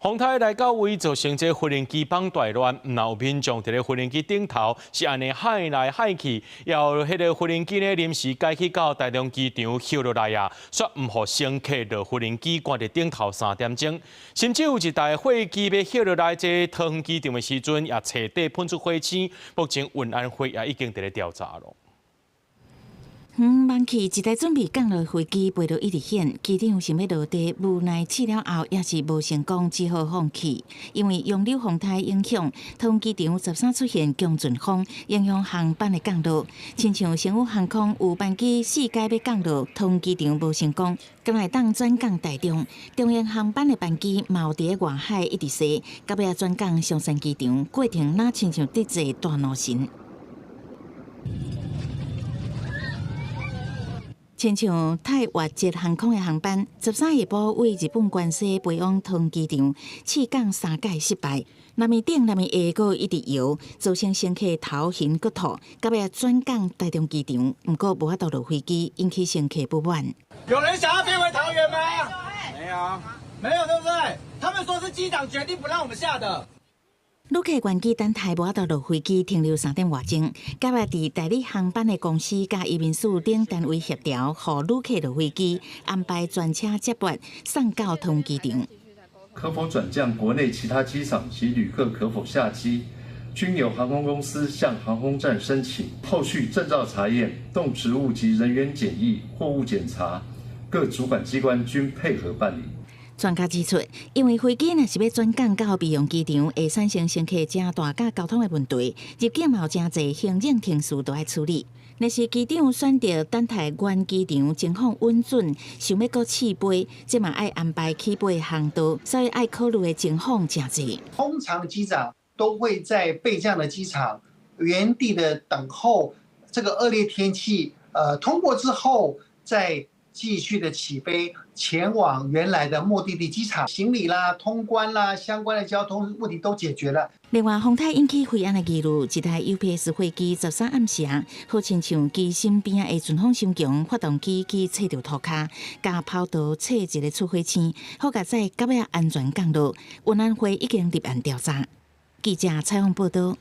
洪台来到位造成这无人机绑大乱，唔有民众伫咧无人机顶头是安尼海来海去，要迄个无人机呢临时改去到台中机场休落来啊，说唔互乘客落无人机关伫顶头3点钟，甚至有一台货机要休落来这桃园机场的时阵，也彻底喷出火星。目前运安会也已经伫咧调查咯。晚起一台准备降落的飞机飞到一直险，机长想要落地，无奈试了后也是无成功，只好放弃。因为洋流风台影响，桃园机场13出现强阵风，影响航班的降落。亲像成宇航空有班机4架要降落，桃园机场无成功，今来当转降台中。中央航班的班机嘛有伫咧外海一直飞，到尾转降松山机场，过程哪亲像得坐大怒神。亲像泰越捷航空的航班，13下晡为日本关西飞往桃园机场，试降3届失败，南面顶南面下个一直摇，造成乘客头晕骨吐，到尾转降台中机场，不过无法度落飞机，引起乘客不满。有人想要飞回桃园吗？没有，没有，对不对？他们说是机长决定不让我们下的。旅客原机等待无法度落飞机，停留3点外钟。甲尾伫代理航班的公司甲移民署等单位协调，互旅客落飞机，安排专车接驳送到桃园机场。可否转降国内其他机场及旅客可否下机，均由航空公司向航空站申请。后续证照查验、动植物及人员检疫、货物检查，各主管机关均配合办理。专家指出，因为飞机若是要转降到美容机场，会产生乘客真大甲交通的问题，入境嘛有真侪行政程序都要处理。若是机长选择等待原机场情况稳准，想要搁起飞，这嘛要安排起飞航道，所以要考虑的情况真侪。通常机长都会在备降的机场原地的等候这个恶劣天气通过之后，再继续的起飞前往原来的目的地机场，行李啦、通关啦、相关的交通问题都解决了。另外，风台引起灰暗的记录，一台 UPS 飞机13暗时，好亲像机身边的阵风伤强，发动机去踩到涂骹，加跑道踩一个出火星，好甲在到尾安全降落。运安会已经立案调查。记者采访报道。